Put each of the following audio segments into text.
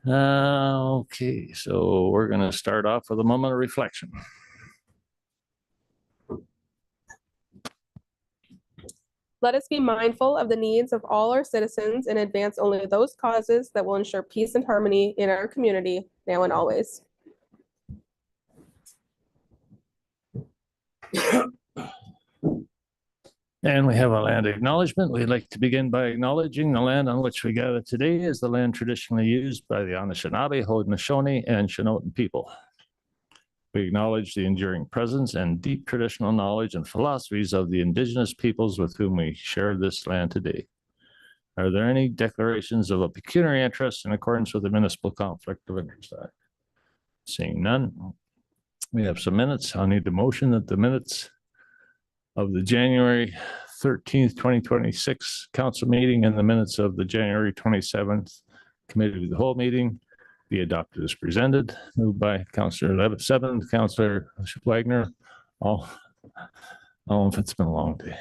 Okay, so we're going to start off with a moment of reflection. Let us be mindful of the needs of all our citizens and advance only those causes that will ensure peace and harmony in our community now and always. And we have a land acknowledgement. We'd like to begin by acknowledging the land on which we gather today is the land traditionally used by the Anishinaabe, Haudenosaunee, and Chinootan people. We acknowledge the enduring presence and deep traditional knowledge and philosophies of the Indigenous peoples with whom we share this land today. Are there any declarations of a pecuniary interest in accordance with the Municipal Conflict of Interest Act? Seeing none, we have some minutes. I'll need a motion that the minutes of the January 13th, 2026 council meeting and the minutes of the January 27th committee of the whole meeting be adopted as presented. Moved by Councillor Levin, Councillor Wagner. All if it's been a long day.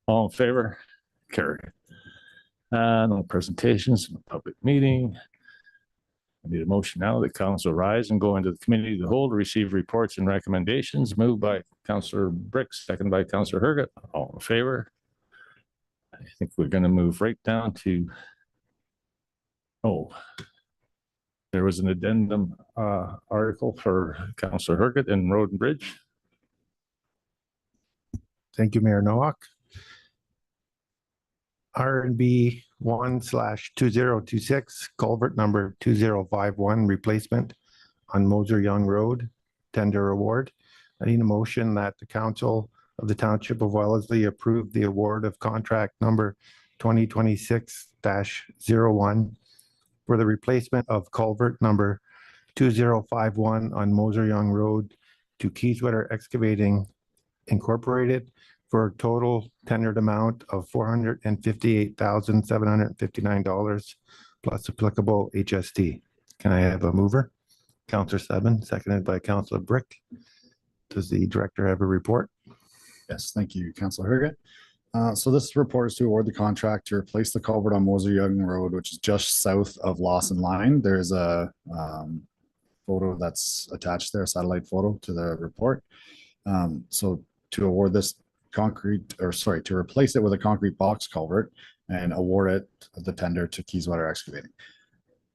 All in favor? Carried. No presentations in the public meeting. I need a motion now that council rise and go into the committee of the whole to receive reports and recommendations. Moved by Councillor Bricks, second by Councillor Herget. All in favor? I think we're going to move right down to, there was an addendum article for Councillor Herget in Road and Bridge. Thank you, Mayor Nowak. R&B 1/2026 culvert number 2051 replacement on Moser Young Road tender award. I need a motion that the council of the Township of Wellesley approve the award of contract number 2026-01 for the replacement of culvert number 2051 on Moser Young Road to Keyswetter Excavating Incorporated for a total tendered amount of $458,759 plus applicable HST. Can I have a mover? Councillor Seven, seconded by Councillor Brick. Does the director have a report? Yes, thank you, Councillor Herget. So this report is to award the contract to replace the culvert on Moser Young Road, which is just south of Lawson Line. There's a photo that's attached there, a satellite photo to the report. So to award this to replace it with a concrete box culvert and award it the tender to Keyswetter Excavating.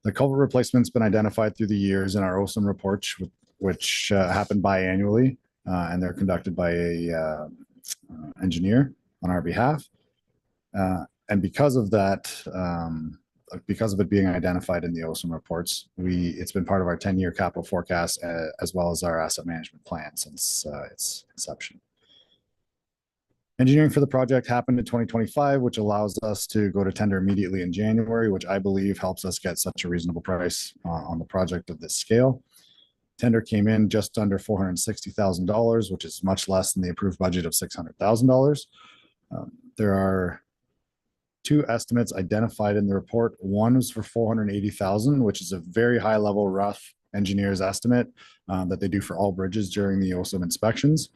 The culvert replacement's been identified through the years in our OSIM reports, which happen biannually, and they're conducted by a engineer on our behalf. And because of that, because of it being identified in the OSIM reports, it's been part of our 10-year capital forecast as well as our asset management plan since its inception. Engineering for the project happened in 2025, which allows us to go to tender immediately in January, which I believe helps us get such a reasonable price on the project of this scale. Tender came in just under $460,000, which is much less than the approved budget of $600,000. There are two estimates identified in the report. One was for $480,000, which is a very high level rough engineer's estimate that they do for all bridges during the OSIM inspections.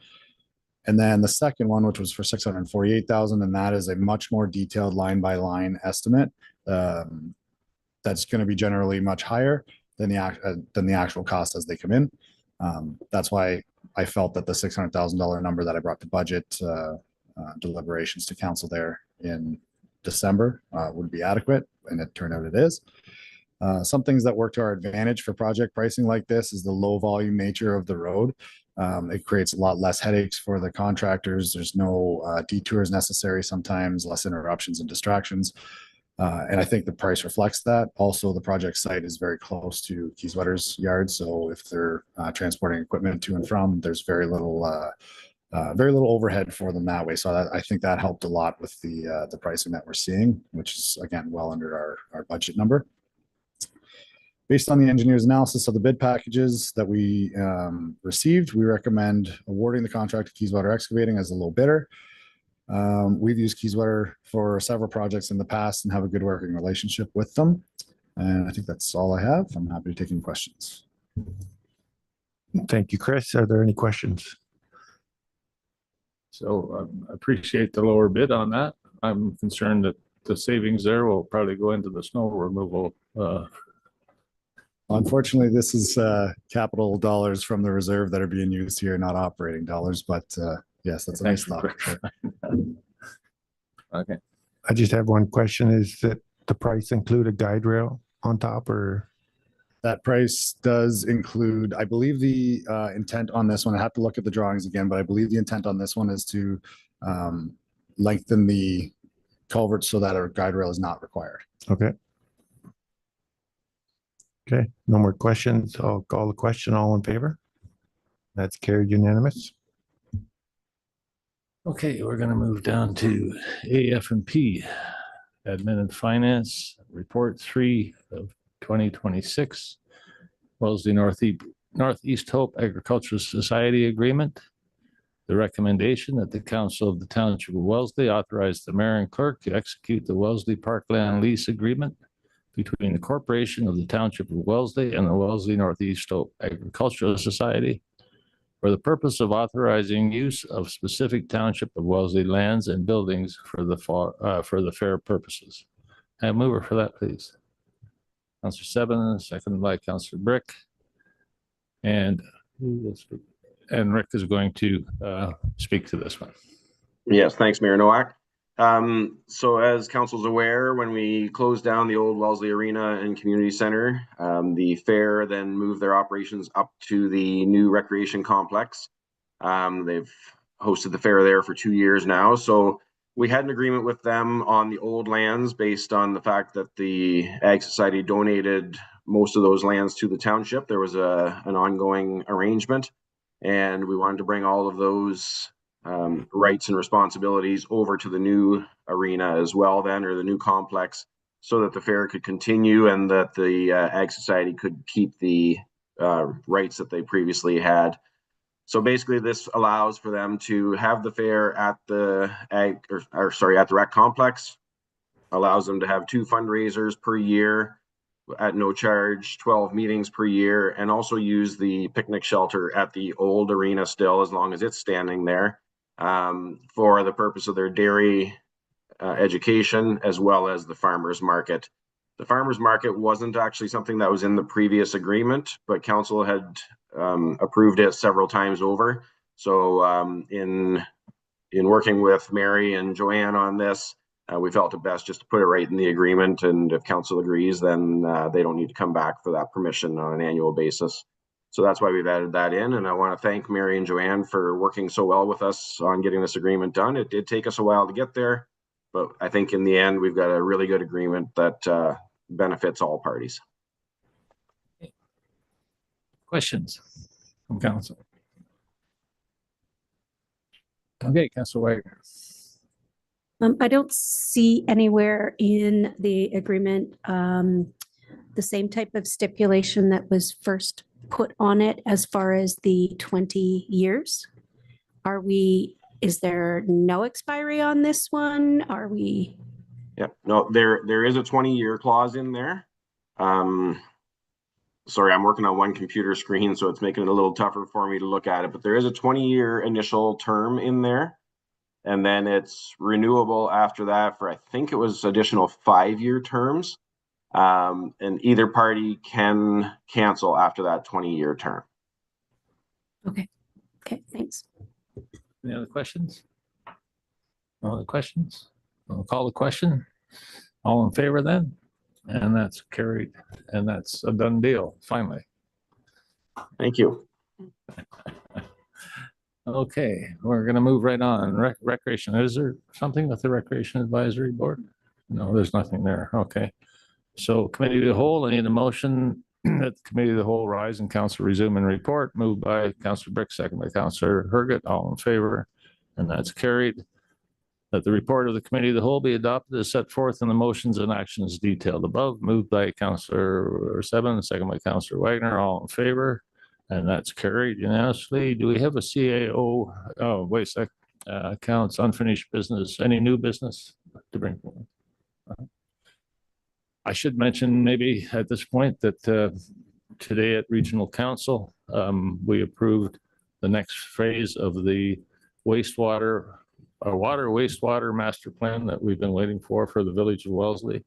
And then the second one, which was for $648,000, and that is a much more detailed line by line estimate. That's going to be generally much higher than the actual cost as they come in. That's why I felt that the $600,000 number that I brought to budget deliberations to council there in December would be adequate, and it turned out it is. Some things that work to our advantage for project pricing like this is the low volume nature of the road. It creates a lot less headaches for the contractors. There's no detours necessary sometimes, less interruptions and distractions. And I think the price reflects that. Also, the project site is very close to Keyswetter's yard. So if they're transporting equipment to and from, there's very little overhead for them that way. So I think that helped a lot with the pricing that we're seeing, which is, again, well under our budget number. Based on the engineer's analysis of the bid packages that we received, we recommend awarding the contract to Keyswetter Excavating as a low bidder. We've used Keyswetter for several projects in the past and have a good working relationship with them. And I think that's all I have. I'm happy to take any questions. Thank you, Chris. Are there any questions? So I appreciate the lower bid on that. I'm concerned that the savings there will probably go into the snow removal Unfortunately, this is capital dollars from the reserve that are being used here, not operating dollars, but yes, that's a nice thought. for sure. Okay. I just have one question. Is that the price include a guide rail on top or? That price does include, I believe the intent on this one, I have to look at the drawings again, but I believe the intent on this one is to lengthen the culvert so that a guide rail is not required. Okay. Okay, no more questions. I'll call the question. All in favor? That's carried unanimous. Okay, we're gonna move down to AF&P, Admin and Finance, Report 3 of 2026. Wellesley Northeast Hope Agricultural Society Agreement. The recommendation that the Council of the Township of Wellesley authorize the mayor and clerk to execute the Wellesley Parkland Lease Agreement between the Corporation of the Township of Wellesley and the Wellesley Northeast Hope Agricultural Society for the purpose of authorizing use of specific Township of Wellesley lands and buildings for the fair purposes. Have a mover for that, please. Councillor Seven, second by Councillor Brick. And Rick is going to speak to this one. Yes, thanks, Mayor Nowak. So as council's aware, when we closed down the old Wellesley Arena and Community Center, the fair then moved their operations up to the new recreation complex. They've hosted the fair there for 2 years now. So we had an agreement with them on the old lands based on the fact that the Ag Society donated most of those lands to the township. There was an ongoing arrangement, and we wanted to bring all of those rights and responsibilities over to the new arena as well then, or the new complex, so that the fair could continue and that the Ag Society could keep the rights that they previously had. So basically this allows for them to have the fair at the at the rec complex, allows them to have 2 fundraisers per year at no charge, 12 meetings per year, and also use the picnic shelter at the old arena still, as long as it's standing there, for the purpose of their dairy education, as well as the farmers market. The farmers market wasn't actually something that was in the previous agreement, but council had approved it several times over. So in working with Mary and Joanne on this, we felt it best just to put it right in the agreement, and if council agrees, then they don't need to come back for that permission on an annual basis. So that's why we've added that in, and I want to thank Mary and Joanne for working so well with us on getting this agreement done. It did take us a while to get there, but I think in the end, we've got a really good agreement that benefits all parties. Questions from council? Okay, Councillor Wagner. I don't see anywhere in the agreement the same type of stipulation that was first put on it as far as the 20 years. Is there no expiry on this one? Are we? Yeah, no, there is a 20-year clause in there. Sorry, I'm working on one computer screen, so it's making it a little tougher for me to look at it, but there is a 20-year initial term in there. And then it's renewable after that for, I think it was additional 5-year terms. And either party can cancel after that 20-year term. Okay, thanks. Any other questions? No other questions? I'll call the question. All in favor then? And that's carried, and that's a done deal, finally. Thank you. Okay, we're gonna move right on. Recreation, is there something with the Recreation Advisory Board? No, there's nothing there. Okay. So Committee of the Whole, I need a motion that the Committee of the Whole rise and council resume and report. Moved by Councillor Brick, second by Councillor Herget, all in favor, and that's carried. That the report of the Committee of the Whole be adopted as set forth in the motions and actions detailed above. Moved by Councillor Seven, second by Councillor Wagner, all in favor. And that's carried unanimously. Do we have a CAO? Oh, wait a sec. Accounts, unfinished business. Any new business to bring forward? I should mention maybe at this point that today at Regional Council, we approved the next phase of the wastewater master plan that we've been waiting for the village of Wellesley.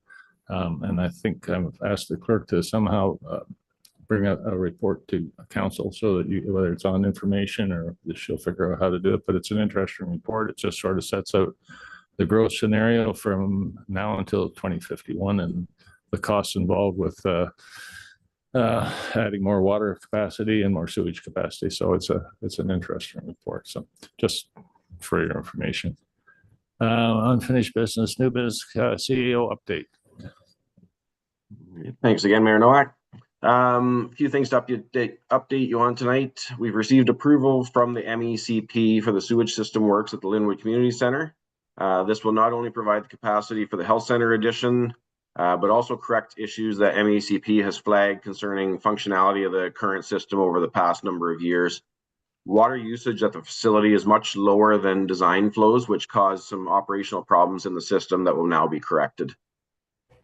And I think I've asked the clerk to somehow bring a report to council so that you, whether it's on information or she'll figure out how to do it, but it's an interesting report. It just sort of sets out the growth scenario from now until 2051 and the costs involved with adding more water capacity and more sewage capacity. So it's an interesting report. So just for your information. Unfinished business, new business, CEO update. Thanks again, Mayor Nowak. A few things to update you on tonight. We've received approval from the MECP for the sewage system works at the Linwood Community Center. This will not only provide the capacity for the health center addition, but also correct issues that MECP has flagged concerning functionality of the current system over the past number of years. Water usage at the facility is much lower than design flows, which caused some operational problems in the system that will now be corrected.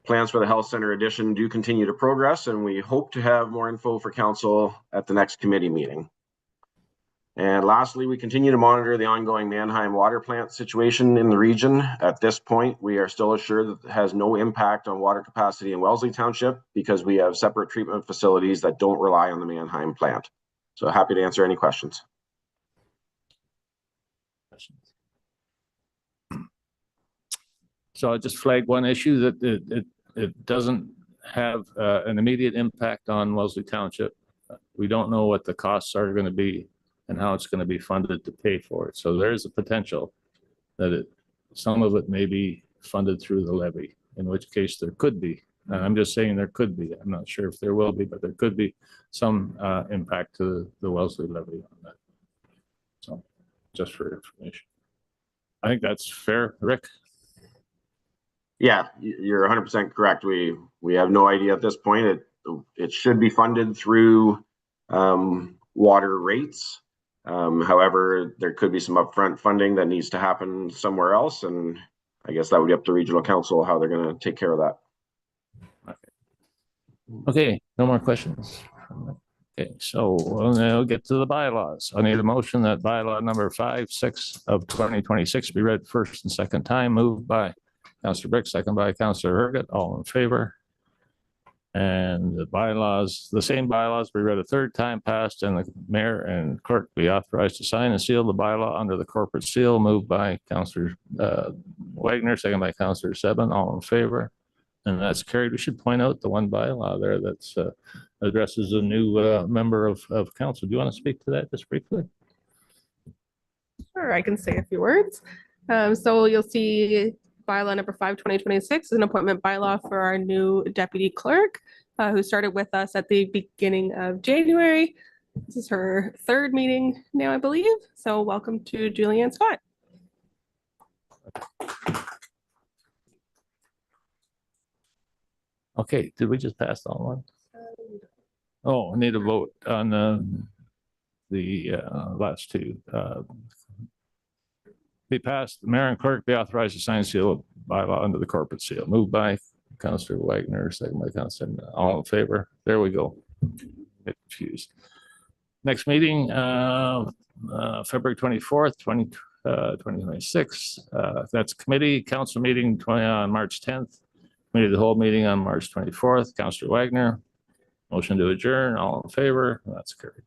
Plans for the health center addition do continue to progress, and we hope to have more info for council at the next committee meeting. And lastly, we continue to monitor the ongoing Mannheim water plant situation in the region. At this point, we are still assured that it has no impact on water capacity in Wellesley Township because we have separate treatment facilities that don't rely on the Mannheim plant. So happy to answer any questions. So I just flagged one issue that it doesn't have an immediate impact on Wellesley Township. We don't know what the costs are going to be and how it's going to be funded to pay for it. So there's a potential that some of it may be funded through the levy, in which case there could be. And I'm just saying there could be. I'm not sure if there will be, but there could be some impact to the Wellesley levy on that. So just for information. I think that's fair, Rick. Yeah, you're 100% correct. We have no idea at this point. It should be funded through water rates. However, there could be some upfront funding that needs to happen somewhere else, and I guess that would be up to regional council how they're going to take care of that. Okay, no more questions. Okay, so we'll now get to the bylaws. I need a motion that bylaw number 5-6 of 2026 be read first and second time. Moved by Councillor Brick, second by Councillor Herget. All in favor? And the bylaws, the same bylaws be read a third time, passed, and the mayor and clerk be authorized to sign and seal the bylaw under the corporate seal. Moved by Councillor Wagner, second by Councillor Seven. All in favor? And that's carried. We should point out the one bylaw there that's addresses a new member of council. Do you want to speak to that just briefly? Sure, I can say a few words. So you'll see bylaw number 5, 2026 is an appointment bylaw for our new deputy clerk who started with us at the beginning of January. This is her third meeting now, I believe. So welcome to Julianne Scott. Okay, did we just pass on one? Oh, I need a vote on the last two. Be passed, the mayor and clerk be authorized to sign seal bylaw under the corporate seal. Moved by Councillor Wagner, second by Councillor. All in favor? There we go. Get confused. Next meeting, February 24th, 2026. That's committee, council meeting on March 10th. Committee of the whole meeting on March 24th. Councillor Wagner. Motion to adjourn. All in favor? That's carried.